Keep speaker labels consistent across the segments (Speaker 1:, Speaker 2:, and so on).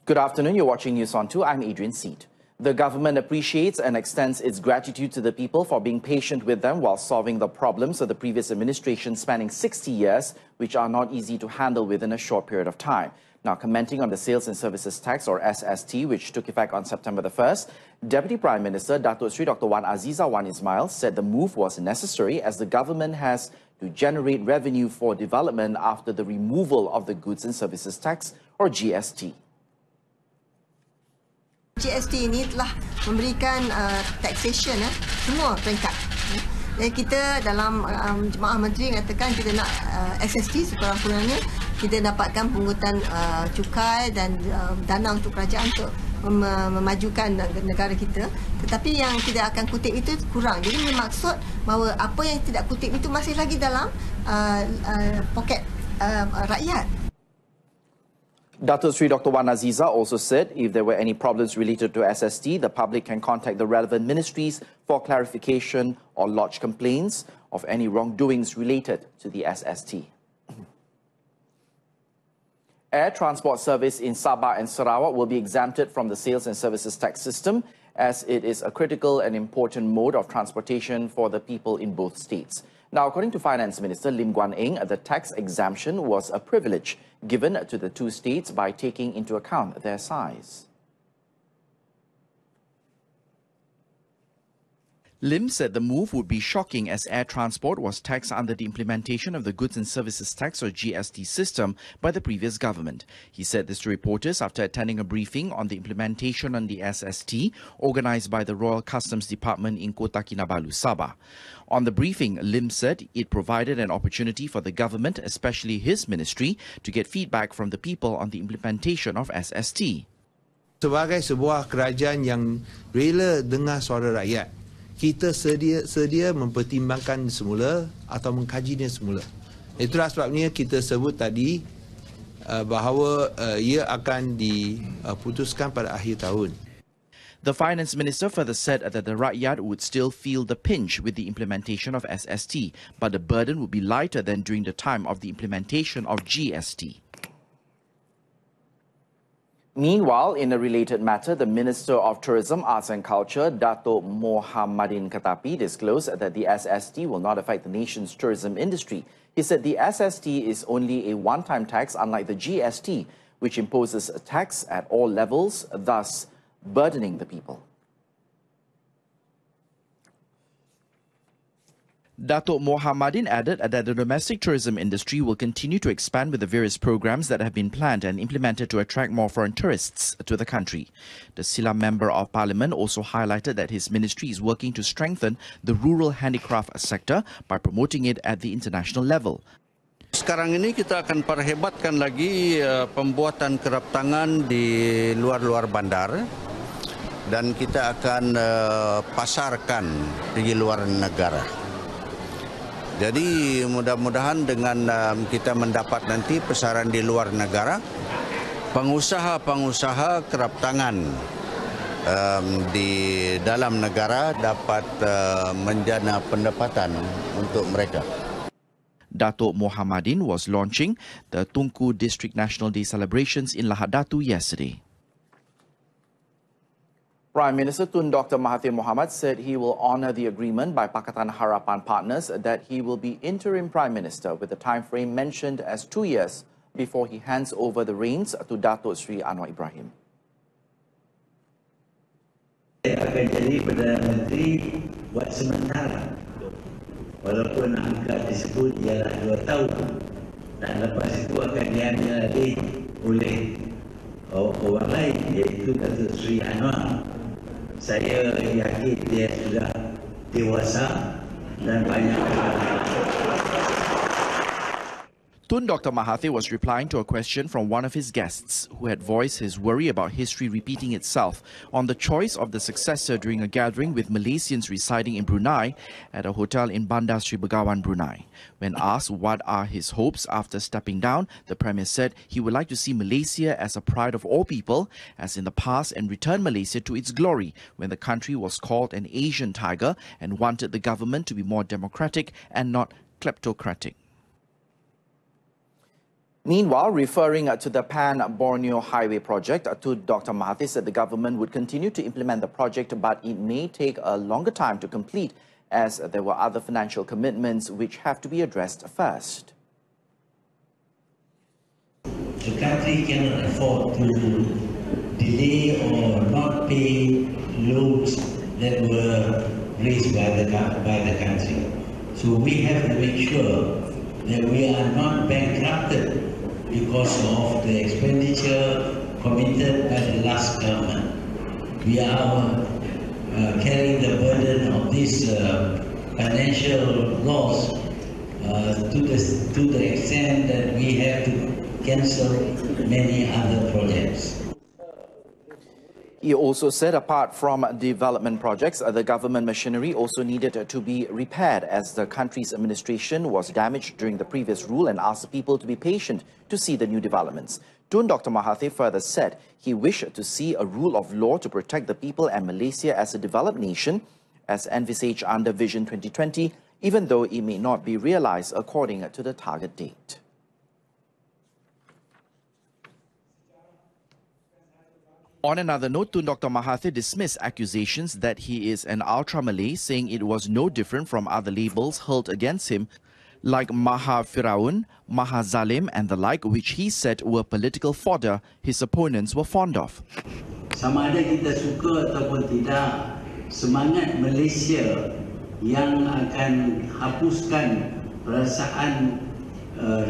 Speaker 1: Good afternoon, you're watching News on 2. I'm Adrian Sept. The government appreciates and extends its gratitude to the people for being patient with them while solving the problems of the previous administration spanning 60 years, which are not easy to handle within a short period of time. Now, commenting on the Sales and Services Tax, or SST, which took effect on September the 1st, Deputy Prime Minister Datuk Sri Dr. Wan Azizah Wan Ismail said the move was necessary as the government has to generate revenue for development after the removal of the Goods and Services Tax, or GST.
Speaker 2: GST ini telah memberikan taxation semua peringkat. Dan kita dalam Jemaah Menteri mengatakan kita nak SST sekurang-kurangnya kita dapatkan pungutan cukai dan dana untuk kerajaan untuk memajukan negara kita. Tetapi yang tidak akan kutip itu kurang. Jadi bermaksud bahawa apa yang tidak kutip itu masih lagi dalam poket rakyat.
Speaker 1: Datuk Sri Dr. Wan Azizah also said if there were any problems related to SST, the public can contact the relevant ministries for clarification or lodge complaints of any wrongdoings related to the SST. Air transport service in Sabah and Sarawak will be exempted from the Sales and Services Tax system as it is a critical and important mode of transportation for the people in both states. Now, according to Finance Minister Lim Guan Eng, the tax exemption was a privilege given to the two states by taking into account their size. Lim said the move would be shocking as air transport was taxed under the implementation of the Goods and Services Tax, or GST, system by the previous government. He said this to reporters after attending a briefing on the implementation on the SST organised by the Royal Customs Department in Kota Kinabalu, Sabah. On the briefing, Lim said it provided an opportunity for the government, especially his ministry, to get feedback from the people on the implementation of SST.
Speaker 3: Sebagai sebuah kerajaan yang rela dengar suara rakyat, kita sedia mempertimbangkan semula atau mengkajinya semula. Itulah sebabnya kita sebut tadi bahawa ia akan diputuskan pada akhir tahun.
Speaker 1: The Finance Minister further said that the rakyat would still feel the pinch with the implementation of SST, but the burden would be lighter than during the time of the implementation of GST. Meanwhile, in a related matter, the Minister of Tourism, Arts and Culture, Datuk Mohammadin Katapi, disclosed that the SST will not affect the nation's tourism industry. He said the SST is only a one-time tax, unlike the GST, which imposes a tax at all levels, thus burdening the people. Datuk Mohammadin added that the domestic tourism industry will continue to expand with the various programs that have been planned and implemented to attract more foreign tourists to the country. The Silla Member of Parliament also highlighted that his ministry is working to strengthen the rural handicraft sector by promoting it at the international level.
Speaker 4: Sekarang ini kita akan perhebatkan lagi pembuatan kerap tangan di luar-luar bandar dan kita akan pasarkan di luar negara. Jadi mudah-mudahan dengan kita mendapat nanti pasaran di luar negara, pengusaha-pengusaha kerap tangan di dalam negara dapat menjana pendapatan untuk mereka.
Speaker 1: Datuk Mohammadin was launching the Tunku District National Day celebrations in Lahad Datu yesterday. Prime Minister Tun Dr. Mahathir Mohamad said he will honour the agreement by Pakatan Harapan partners that he will be interim Prime Minister with the time frame mentioned as 2 years before he hands over the reins to Datuk Sri Anwar Ibrahim.
Speaker 5: Saya akan jadi Perdana Menteri buat sementara. Walaupun angka disebut ialah 2 tahun. Dan lepas itu akan diambil lagi oleh orang lain, iaitu Datuk Sri Anwar. Saya yakin dia sudah dewasa dan banyak.
Speaker 1: Tun Dr. Mahathir was replying to a question from one of his guests who had voiced his worry about history repeating itself on the choice of the successor during a gathering with Malaysians residing in Brunei at a hotel in Bandar Sri Begawan, Brunei. When asked what are his hopes after stepping down, the Premier said he would like to see Malaysia as a pride of all people, as in the past, and return Malaysia to its glory when the country was called an Asian tiger, and wanted the government to be more democratic and not kleptocratic. Meanwhile, referring to the Pan-Borneo Highway project, Dr. Mahathir said the government would continue to implement the project, but it may take a longer time to complete as there were other financial commitments which have to be addressed first.
Speaker 5: The country cannot afford to delay or not pay loans that were raised by the country. So we have to make sure that we are not bankrupted because of the expenditure committed by the last government. We are carrying the burden of this financial loss to the extent that we have to cancel many other projects.
Speaker 1: He also said apart from development projects, the government machinery also needed to be repaired as the country's administration was damaged during the previous rule, and asked the people to be patient to see the new developments. Tun Dr. Mahathir further said he wished to see a rule of law to protect the people and Malaysia as a developed nation, as envisaged under Vision 2020, even though it may not be realized according to the target date. On another note, Tun Dr. Mahathir dismissed accusations that he is an ultra-Malay, saying it was no different from other labels hurled against him, like Maha Firaun, Maha Zalim and the like, which he said were political fodder his opponents were fond of.
Speaker 5: Sama ada kita suka ataupun tidak, semangat Malaysia yang akan hapuskan perasaan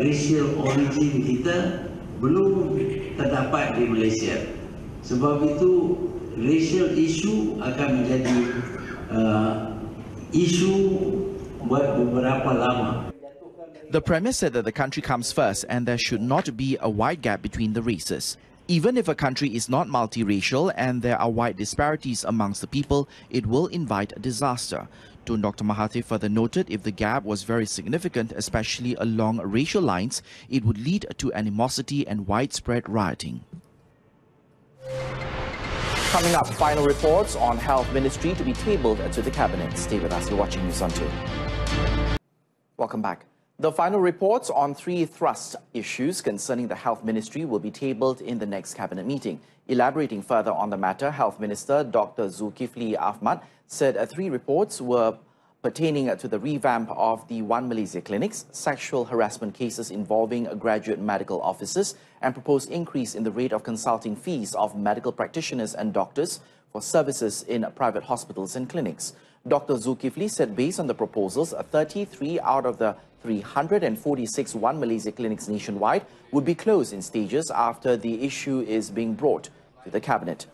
Speaker 5: racial origin kita belum terdapat di Malaysia. Sebab itu racial issue akan menjadi isu buat beberapa lama.
Speaker 1: The Premier said that the country comes first and there should not be a wide gap between the races. Even if a country is not multiracial and there are wide disparities amongst the people, it will invite disaster. Tun Dr. Mahathir further noted if the gap was very significant, especially along racial lines, it would lead to animosity and widespread rioting. Coming up, final reports on Health Ministry to be tabled to the Cabinet. Stay with us. You're watching News on 2. Welcome back. The final reports on 3 thrust issues concerning the Health Ministry will be tabled in the next Cabinet meeting. Elaborating further on the matter, Health Minister Dr. Zulkifli Ahmad said 3 reports were pertaining to the revamp of the One Malaysia clinics, sexual harassment cases involving graduate medical officers, and proposed increase in the rate of consulting fees of medical practitioners and doctors for services in private hospitals and clinics. Dr. Zulkifli said based on the proposals, 33 out of the 346 One Malaysia clinics nationwide would be closed in stages after the issue is being brought to the Cabinet.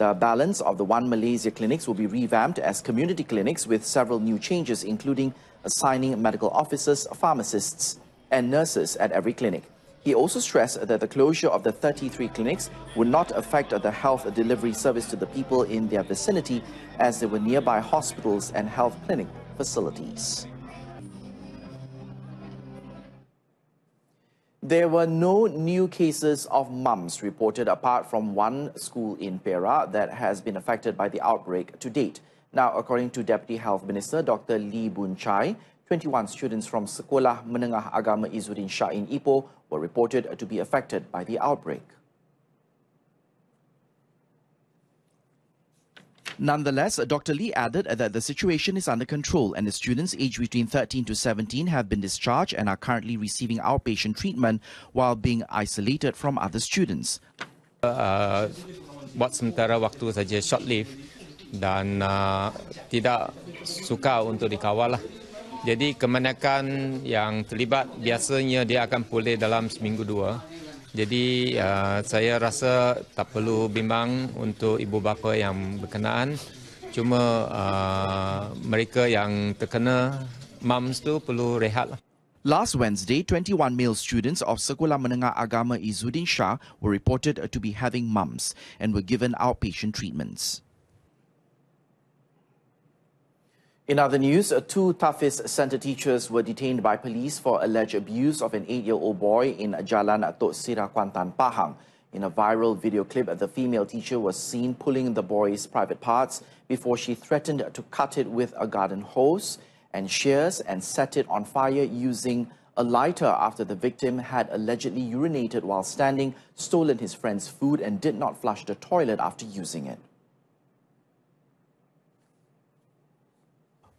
Speaker 1: The balance of the One Malaysia clinics will be revamped as community clinics with several new changes, including assigning medical officers, pharmacists and nurses at every clinic. He also stressed that the closure of the 33 clinics would not affect the health delivery service to the people in their vicinity, as they were nearby hospitals and health clinic facilities. There were no new cases of mumps reported apart from one school in Perak that has been affected by the outbreak to date. Now, according to Deputy Health Minister Dr. Lee Boon Chye, 21 students from Sekolah Menengah Agama Izzuddin Shah in Ipoh were reported to be affected by the outbreak. Nonetheless, Dr. Lee added that the situation is under control and the students aged between 13 to 17 have been discharged and are currently receiving outpatient treatment while being isolated from other students.
Speaker 6: Buat sementara waktu saja short leave dan tidak sukar untuk dikawal lah. Jadi kebanyakan yang terlibat biasanya dia akan pulih dalam seminggu 2. Jadi saya rasa tak perlu bimbang untuk ibu bapa yang berkenaan. Cuma mereka yang terkena mums tu perlu rehat lah.
Speaker 1: Last Wednesday, 21 male students of Sekolah Menengah Agama Izzuddin Shah were reported to be having mumps and were given outpatient treatments. In other news, 2 Tafiz Centre teachers were detained by police for alleged abuse of an 8-year-old boy in Jalan Tok Sirah, Kuantan, Pahang. In a viral video clip, the female teacher was seen pulling the boy's private parts before she threatened to cut it with a garden hose and shears and set it on fire using a lighter after the victim had allegedly urinated while standing, stolen his friend's food and did not flush the toilet after using it.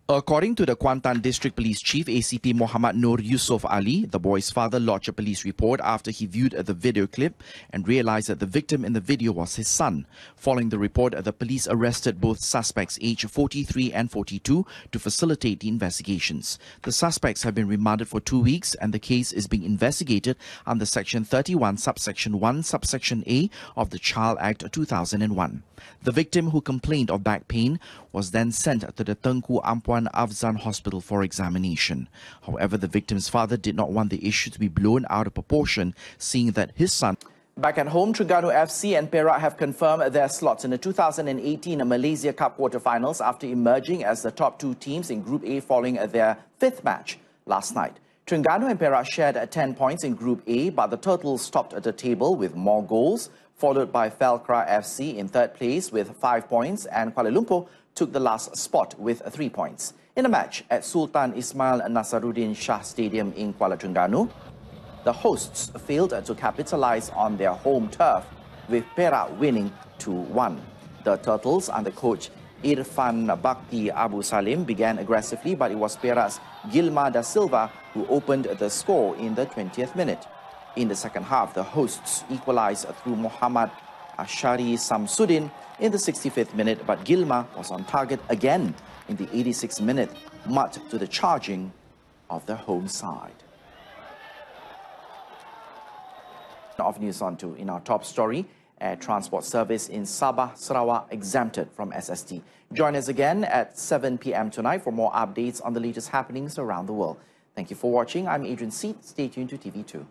Speaker 1: According to the Kuantan District Police Chief ACP Muhammad Nur Yusuf Ali, the boy's father lodged a police report after he viewed the video clip and realized that the victim in the video was his son. Following the report, the police arrested both suspects aged 43 and 42 to facilitate the investigations. The suspects have been remanded for 2 weeks and the case is being investigated under Section 31, Subsection 1, Subsection A of the Child Act 2001. The victim, who complained of back pain, was then sent to the Tengku Ampuan Afzan Hospital for examination. However, the victim's father did not want the issue to be blown out of proportion, seeing that his son... Back at home, Terengganu FC and Perak have confirmed their slots in the 2018 Malaysia Cup quarterfinals after emerging as the top two teams in Group A following their fifth match last night. Terengganu and Perak shared 10 points in Group A, but the Turtles topped the table with more goals, followed by Felkra FC in third place with 5 points, and Kuala Lumpur took the last spot with 3 points. In a match at Sultan Ismail Nasaruddin Shah Stadium in Kuala Terengganu, the hosts failed to capitalize on their home turf, with Perak winning 2-1. The Turtles, under coach Irfan Bakti Abu Salim, began aggressively, but it was Perak's Gilma da Silva who opened the score in the 20th minute. In the second half, the hosts equalized through Muhammad Ashari Samsudin in the 65th minute, but Gilma was on target again in the 86th minute, much to the charging of the home side. Of News On 2, in our top story, air transport service in Sabah, Sarawak exempted from SST. Join us again at 7 p.m. tonight for more updates on the latest happenings around the world. Thank you for watching. I'm Adrian Sept. Stay tuned to TV2.